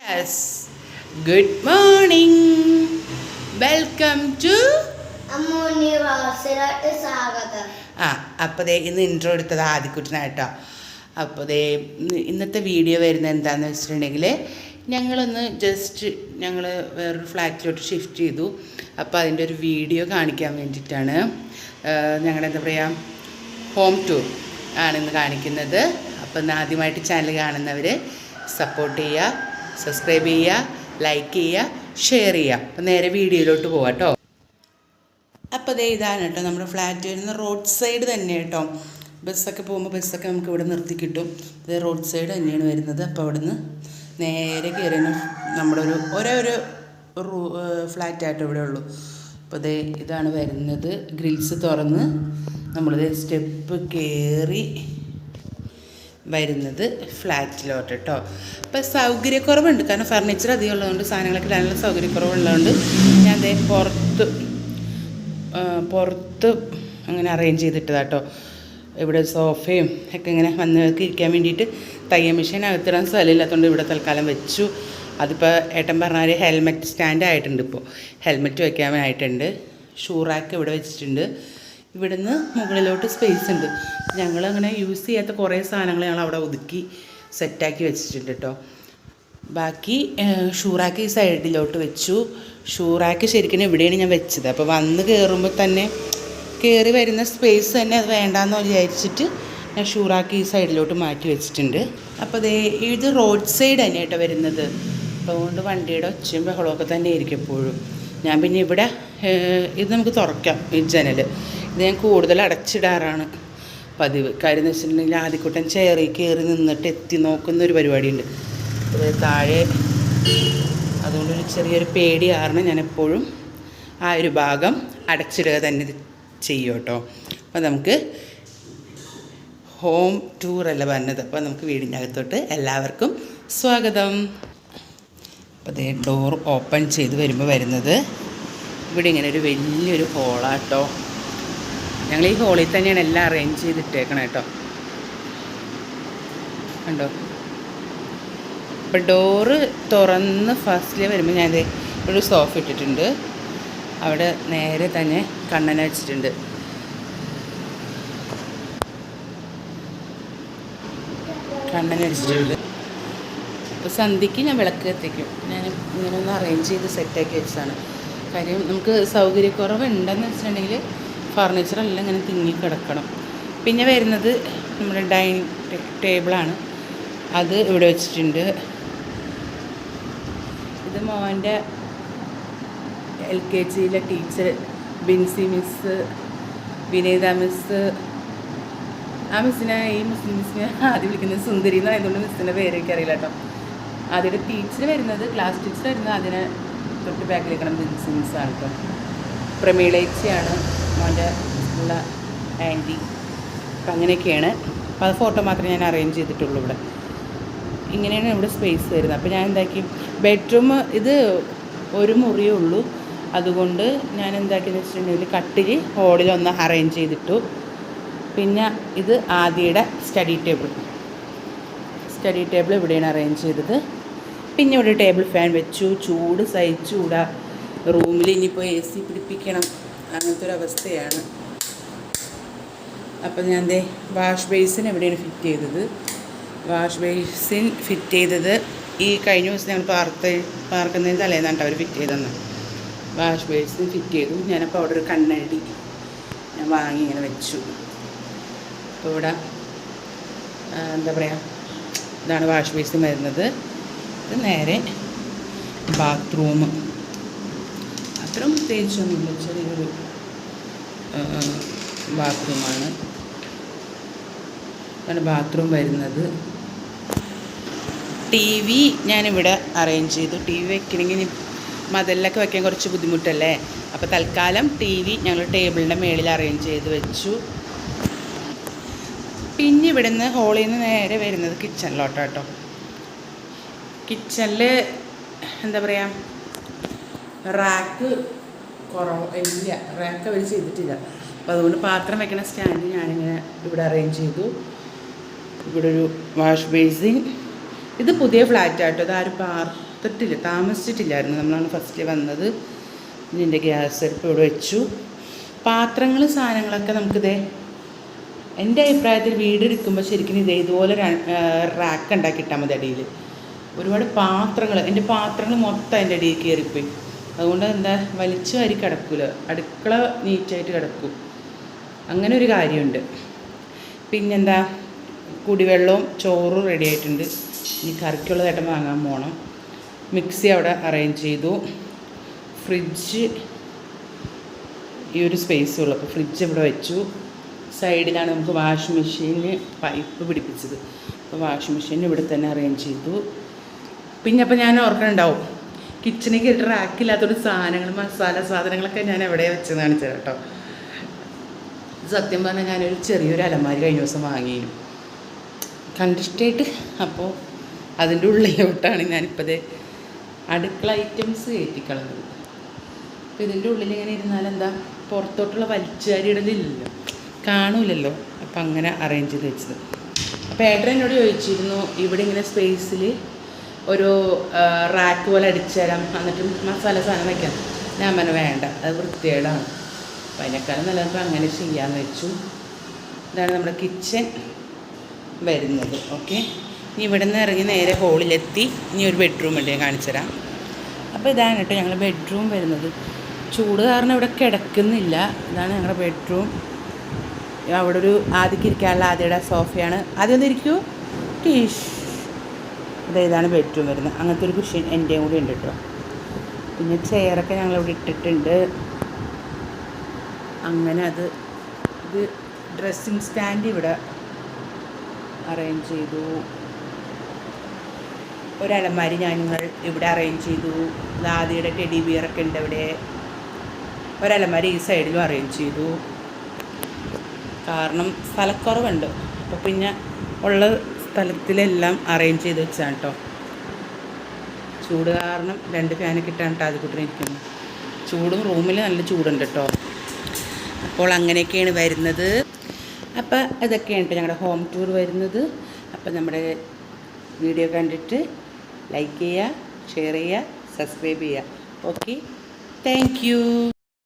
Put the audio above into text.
Yes. Good morning. Welcome to ആ അപ്പോൾ ദേ ഇന്ന് ഇൻട്രോ എടുത്തത് ആദ്യക്കുട്ടനായിട്ടോ. അപ്പോൾ ദേ ഇന്നത്തെ വീഡിയോ വരുന്നത് എന്താണെന്ന് വെച്ചിട്ടുണ്ടെങ്കിൽ ഞങ്ങൾ വേറൊരു ഫ്ലാറ്റിലോട്ട് ഷിഫ്റ്റ് ചെയ്തു. അപ്പോൾ അതിൻ്റെ ഒരു വീഡിയോ കാണിക്കാൻ വേണ്ടിയിട്ടാണ്. ഞങ്ങളുടെ എന്താ പറയുക, ഹോം ടൂർ ആണിന്ന് കാണിക്കുന്നത്. അപ്പോൾ ഇന്ന് ആദ്യമായിട്ട് ചാനൽ കാണുന്നവർ സപ്പോർട്ട് ചെയ്യുക, സബ്സ്ക്രൈബ് ചെയ്യുക, ലൈക്ക് ചെയ്യുക, ഷെയർ ചെയ്യുക. അപ്പോൾ നേരെ വീഡിയോയിലോട്ട് പോകാം കേട്ടോ. അപ്പോൾ ദേ ഇതാണ് കേട്ടോ നമ്മുടെ ഫ്ലാറ്റ് വരുന്ന റോഡ് സൈഡ് തന്നെ കേട്ടോ. ബസ്സൊക്കെ പോകുമ്പോൾ ബസ്സൊക്കെ നമുക്ക് ഇവിടെ നിർത്തി കിട്ടും. ഇത് റോഡ് സൈഡ് തന്നെയാണ് വരുന്നത്. അപ്പോൾ അവിടെ നിന്ന് നേരെ കയറി നമ്മുടെ ഒരേ ഒരു ഫ്ലാറ്റായിട്ട് ഇവിടെ ഉള്ളൂ. അപ്പോൾ ദേ ഇതാണ് വരുന്നത്. ഗ്രിൽസ് തുറന്ന് നമ്മളിത് സ്റ്റെപ്പ് കയറി വരുന്നത് ഫ്ലാറ്റിലോട്ട് കേട്ടോ. അപ്പോൾ സൗകര്യക്കുറവുണ്ട്, കാരണം ഫർണിച്ചർ അധികം ഉള്ളതുകൊണ്ട്, സാധനങ്ങളൊക്കെ ഇടാനുള്ള സൗകര്യക്കുറവുള്ളതുകൊണ്ട് ഞാൻ ദേ പുറത്ത് അങ്ങനെ അറേഞ്ച് ചെയ്തിട്ടതാണ് കേട്ടോ. ഇവിടെ സോഫയും ഒക്കെ ഇങ്ങനെ വന്നവർക്ക് ഇരിക്കാൻ വേണ്ടിയിട്ട് തയ്യൽ മെഷീൻ അകത്തിടാൻ സ്ഥലമില്ലാത്തതുകൊണ്ട് ഇവിടെ തൽക്കാലം വെച്ചു. അതിപ്പോൾ ഏട്ടൻ പറഞ്ഞാൽ ഹെൽമെറ്റ് സ്റ്റാൻഡ് ആയിട്ടുണ്ട്. ഇപ്പോൾ ഹെൽമെറ്റ് വയ്ക്കാനായിട്ടുണ്ട്. ഷൂ റാക്ക് ഇവിടെ വെച്ചിട്ടുണ്ട്. ഇവിടുന്ന് മുകളിലോട്ട് സ്പേസ് ഉണ്ട്. ഞങ്ങളങ്ങനെ യൂസ് ചെയ്യാത്ത കുറേ സാധനങ്ങൾ ഞങ്ങൾ അവിടെ ഒതുക്കി സെറ്റാക്കി വെച്ചിട്ടുണ്ട് കേട്ടോ. ബാക്കി ഷൂ റാക്ക് ഈ സൈഡിലോട്ട് വെച്ചു. ഷൂ റാക്ക് ശരിക്കും ഇവിടെയാണ് ഞാൻ വെച്ചത്. അപ്പോൾ വന്ന് കയറുമ്പോൾ തന്നെ കയറി വരുന്ന സ്പേസ് തന്നെ അത് വേണ്ടാന്ന് വിചാരിച്ചിട്ട് ഞാൻ ഷൂ റാക്ക് ഈ സൈഡിലോട്ട് മാറ്റി വെച്ചിട്ടുണ്ട്. അപ്പോൾ ഇത് റോഡ് സൈഡ് തന്നെ കേട്ടോ വരുന്നത്. അപ്പോൾ അതുകൊണ്ട് വണ്ടിയുടെ ഒച്ചയും ബഹളമൊക്കെ തന്നെ ആയിരിക്കും എപ്പോഴും. ഞാൻ പിന്നെ ഇവിടെ ഇത് നമുക്ക് തുറക്കാം, ഈ ജനൽ ഇത് ഞാൻ കൂടുതൽ അടച്ചിടാറാണ് പതിവ്. കാര്യം എന്ന് വെച്ചിട്ടുണ്ടെങ്കിൽ ആദ്യക്കൂട്ടൻ ചെയറിൽ കയറി നിന്നിട്ട് എത്തി നോക്കുന്നൊരു പരിപാടിയുണ്ട്. അത് താഴെ, അതുകൊണ്ടൊരു ചെറിയൊരു പേടി കാരണം ഞാൻ എപ്പോഴും ആ ഒരു ഭാഗം അടച്ചിടുക തന്നെ ചെയ്യും കേട്ടോ. അപ്പോൾ നമുക്ക് ഹോം ടൂറല്ല പറഞ്ഞത്. അപ്പോൾ നമുക്ക് വീടിനകത്തോട്ട് എല്ലാവർക്കും സ്വാഗതം. അപ്പോൾ അതേ ഡോർ ഓപ്പൺ ചെയ്ത് വരുമ്പോൾ വരുന്നത് ഇവിടെ ഇങ്ങനെ ഒരു വലിയൊരു ഹോളാട്ടോ. ഞങ്ങൾ ഈ ഹോളിൽ തന്നെയാണ് എല്ലാം അറേഞ്ച് ചെയ്തിട്ടേക്കണം കേട്ടോ. കണ്ടോ, അപ്പോൾ ഡോറ് തുറന്ന് ഫസ്റ്റിൽ വരുമ്പോൾ ഞാൻ ഒരു സോഫ ഇട്ടിട്ടുണ്ട്. അവിടെ നേരെ തന്നെ കണ്ണന വെച്ചിട്ടുണ്ട്. കണ്ണന വെച്ചിട്ടുണ്ട്. അപ്പോൾ സന്ധ്യയ്ക്ക് ഞാൻ വിളക്ക് കത്തിക്കും. ഞാൻ ഇങ്ങനെ ഒന്ന് അറേഞ്ച് ചെയ്ത് സെറ്റാക്കി വെച്ചതാണ്. കാര്യം നമുക്ക് സൗകര്യക്കുറവുണ്ടെന്ന് വെച്ചിട്ടുണ്ടെങ്കിൽ ഫർണിച്ചറെല്ലാം ഇങ്ങനെ തിങ്ങിക്കിടക്കണം. പിന്നെ വരുന്നത് നമ്മുടെ ഡൈനിങ് ടേബിളാണ്. അത് ഇവിടെ വെച്ചിട്ടുണ്ട്. ഇത് മോൻ്റെ LKG ടീച്ചർ ബിൻസി മിസ്സ്, വിനീത മിസ്സ്. ആ മിസ്സിനെ, ഈ മുസ്ലിം മിസ്സിനെ ആദ്യം വിളിക്കുന്നത് സുന്ദരി എന്നായതുകൊണ്ട് മിസ്സിൻ്റെ പേരൊക്കെ അറിയില്ല കേട്ടോ. ആദ്യത്തെ ടീച്ചർ വരുന്നത്, ക്ലാസ് ടീച്ചർ വരുന്നത് അതിനെ തൊട്ട് ബാക്കിലേക്കണം ബിൻസി മിസ്സാണ് കേട്ടോ. പ്രമീളേച്ചിയാണ് മോൻ്റെ ഉള്ള ആൻറ്റി. അപ്പം അങ്ങനെയൊക്കെയാണ്. അപ്പോൾ അത് ഫോട്ടോ മാത്രമേ ഞാൻ അറേഞ്ച് ചെയ്തിട്ടുള്ളൂ. ഇവിടെ ഇങ്ങനെയാണ് ഇവിടെ സ്പേസ് വരുന്നത്. അപ്പോൾ ഞാൻ എന്താക്കി, ബെഡ്റൂം ഇത് ഒരു മുറിയേ ഉള്ളൂ. അതുകൊണ്ട് ഞാൻ എന്താക്കിയെന്ന് വെച്ചിട്ടുണ്ടെങ്കിൽ കട്ടിൽ ഹോളിലൊന്ന് അറേഞ്ച് ചെയ്തിട്ടു. പിന്നെ ഇത് ആദ്യയുടെ സ്റ്റഡി ടേബിൾ ഇവിടെയാണ് അറേഞ്ച് ചെയ്തത്. പിന്നെ ഇവിടെ ടേബിൾ ഫാൻ വെച്ചു. ചൂട് സഹിച്ചുകൂടാ. റൂമിൽ ഇനിയിപ്പോൾ AC പിടിപ്പിക്കണം, അങ്ങനത്തെ ഒരു അവസ്ഥയാണ്. അപ്പോൾ ഞാൻ വാഷ് ബേസിൻ എവിടെയാണ് ഫിറ്റ് ചെയ്തത്. വാഷ് ബേസിൻ ഫിറ്റ് ചെയ്തത് ഈ കഴിഞ്ഞ ദിവസം ഞങ്ങൾ പാർക്കുന്നതിന് തലേന്നാണ് അവർ ഫിറ്റ് ചെയ്തെന്ന്. വാഷ് ബേസിൻ ഫിറ്റ് ചെയ്തു. ഞാനപ്പോൾ അവിടെ ഒരു കണ്ണാടി ഞാൻ വാങ്ങി ഇങ്ങനെ വെച്ചു. അപ്പോൾ ഇവിടെ എന്താ പറയുക, ഇതാണ് വാഷ് ബേസിൻ വരുന്നത്. ഇത് നേരെ ബാത്റൂം പ്രത്യേകിച്ചൊന്നുമില്ല, ചെറിയൊരു ബാത്റൂമാണ്. അതാണ് ബാത്റൂം വരുന്നത്. TV ഞാനിവിടെ അറേഞ്ച് ചെയ്തു. TV വെക്കണമെങ്കിൽ മതിലൊക്കെ വെക്കാൻ കുറച്ച് ബുദ്ധിമുട്ടല്ലേ. അപ്പോൾ തൽക്കാലം TV ഞങ്ങൾ ടേബിളിൻ്റെ മേളിൽ അറേഞ്ച് ചെയ്ത് വെച്ചു. പിന്നെ ഇവിടുന്ന് ഹോളിൽ നിന്ന് നേരെ വരുന്നത് കിച്ചണിലോട്ടോ. കിച്ചണിൽ എന്താ പറയുക, റാക്ക് ഇല്ല, റാക്ക് അവർ ചെയ്തിട്ടില്ല. അപ്പോൾ അതുകൊണ്ട് പാത്രം വെക്കണ സ്റ്റാൻഡ് ഞാനിങ്ങനെ ഇവിടെ അറേഞ്ച് ചെയ്തു. ഇവിടെ ഒരു വാഷ് ബേസിൻ, ഇത് പുതിയ ഫ്ലാറ്റാട്ടോ, ഇതാരും പാർത്തിട്ടില്ല, താമസിച്ചിട്ടില്ലായിരുന്നു. നമ്മളാണ് ഫസ്റ്റ് വന്നത്. ഇതിൻ്റെ ഗ്യാസ് അടുപ്പ് ഇവിടെ വെച്ചു. പാത്രങ്ങൾ സാധനങ്ങളൊക്കെ നമുക്കിതേ, എൻ്റെ അഭിപ്രായത്തിൽ വീടെടുക്കുമ്പോൾ ശരിക്കും ഇതുപോലെ റാക്ക് ഉണ്ടാക്കിയിട്ടാൽ മതി അടിയിൽ. ഒരുപാട് പാത്രങ്ങൾ, എൻ്റെ പാത്രങ്ങൾ മൊത്തം അതിൻ്റെ അടിയിൽ കയറിപ്പോയി. അതുകൊണ്ട് എന്താ വലിച്ചു വാരി കിടക്കില്ല, അടുക്കള നീറ്റായിട്ട് കിടക്കും. അങ്ങനെ ഒരു കാര്യമുണ്ട്. പിന്നെന്താ, കുടിവെള്ളവും ചോറും റെഡി ആയിട്ടുണ്ട്. ഇനി കറിക്കുള്ള ചേട്ടൻ വാങ്ങാൻ പോകണം. മിക്സി അവിടെ അറേഞ്ച് ചെയ്തു. ഫ്രിഡ്ജ് ഈ ഒരു സ്പേസേ ഉള്ളൂ, അപ്പോൾ ഫ്രിഡ്ജ് ഇവിടെ വെച്ചു. സൈഡിലാണ് നമുക്ക് വാഷിംഗ് മെഷീന് പൈപ്പ് പിടിപ്പിച്ചത്, അപ്പോൾ വാഷിംഗ് മെഷീൻ ഇവിടെ തന്നെ അറേഞ്ച് ചെയ്തു. പിന്നെ അപ്പോൾ ഞാൻ ഓർക്കുന്നുണ്ടാവും, കിച്ചണിൽ കയറ്റി റാക്കില്ലാത്തൊരു സാധനങ്ങൾ, മസാല സാധനങ്ങളൊക്കെ ഞാൻ എവിടെ വെച്ചെന്ന് കാണിച്ചത് കേട്ടോ. സത്യം പറഞ്ഞാൽ ഞാനൊരു ചെറിയൊരു അലമാരി കഴിഞ്ഞ ദിവസം വാങ്ങിയിരുന്നു കണ്ടിഷ്ടായിട്ട്. അപ്പോൾ അതിൻ്റെ ഉള്ളിലോട്ടാണ് ഞാനിപ്പോൾ അടുക്കള ഐറ്റംസ് കയറ്റിക്കളഞ്ഞത്. അപ്പോൾ ഇതിൻ്റെ ഉള്ളിൽ ഇങ്ങനെ ഇരുന്നാൽ എന്താ, പുറത്തോട്ടുള്ള വലിച്ചുകാരിയിടലില്ലല്ലോ, കാണൂലല്ലോ. അപ്പം അങ്ങനെ അറേഞ്ച് ചെയ്ത് വെച്ചത്. അപ്പോൾ ഏട്ടൻ എന്നോട് ചോദിച്ചിരുന്നു, ഇവിടെ ഇങ്ങനെ സ്പേസിൽ ഒരു റാക്ക് പോലെ അടിച്ചു തരാം, എന്നിട്ട് മസാല സാധനം വയ്ക്കാം. ഞാൻ പറഞ്ഞ വേണ്ട, അത് വൃത്തികേടാണ്. അപ്പോൾ അതിനേക്കാളും നല്ലപ്പോൾ അങ്ങനെ ചെയ്യാമെന്ന് വെച്ചു. ഇതാണ് നമ്മുടെ കിച്ചൺ വരുന്നത്. ഓക്കെ, ഇനി ഇവിടെ നിന്ന് ഇറങ്ങി നേരെ ഹോളിലെത്തി. ഇനി ഒരു ബെഡ്റൂം ഉണ്ട്, ഞാൻ കാണിച്ചു തരാം. അപ്പോൾ ഇതാണ് കേട്ടോ ഞങ്ങൾ ബെഡ്റൂം വരുന്നത്. ചൂട് കാരണം ഇവിടെ കിടക്കുന്നില്ല. ഇതാണ് ഞങ്ങളുടെ ബെഡ്റൂം. അവിടെ ഒരു ആദ്യം ഇരിക്കാനുള്ള ആദ്യയുടെ സോഫയാണ്. ആദ്യം ഒന്ന് ഇരിക്കൂ ടീഷ്. ഇതാണ് ബെഡ്റൂം വരുന്നത്. അങ്ങനത്തെ ഒരു കുഷ്യൻ എൻ്റെയും കൂടി ഉണ്ട് കേട്ടോ. പിന്നെ ചെയറൊക്കെ ഞങ്ങളിവിടെ ഇട്ടിട്ടുണ്ട്. അങ്ങനെ ഇത് ഡ്രസ്സിങ് സ്റ്റാൻഡ് ഇവിടെ അറേഞ്ച് ചെയ്തു. ഒരലമാരി ഞങ്ങൾ ഇവിടെ അറേഞ്ച് ചെയ്തു. ആദ്യയുടെ ടെഡി ബിയറൊക്കെ ഉണ്ട് ഇവിടെ. ഒരലമാരി ഈ സൈഡിലും അറേഞ്ച് ചെയ്തു. കാരണം സ്ഥലക്കുറവുണ്ട്, അപ്പോൾ പിന്നെ ഉള്ള സ്ഥലത്തിലെല്ലാം അറേഞ്ച് ചെയ്ത് വെച്ചാണ് കേട്ടോ. ചൂട് കാരണം 2 ഫാനൊക്കെ ഇട്ടാണ് കേട്ടോ ആദ്യക്കുട്ടിനിരിക്കുന്നത്. ചൂടും റൂമിൽ നല്ല ചൂടുണ്ട് കേട്ടോ. അപ്പോൾ അങ്ങനെയൊക്കെയാണ് വരുന്നത്. അപ്പോൾ അതൊക്കെയാണ് കേട്ടോ ഞങ്ങളുടെ ഹോം ടൂർ വരുന്നത്. അപ്പോൾ നമ്മുടെ വീഡിയോ കണ്ടിട്ട് ലൈക്ക് ചെയ്യുക, ഷെയർ ചെയ്യുക, സബ്സ്ക്രൈബ് ചെയ്യുക. Okay, thank you.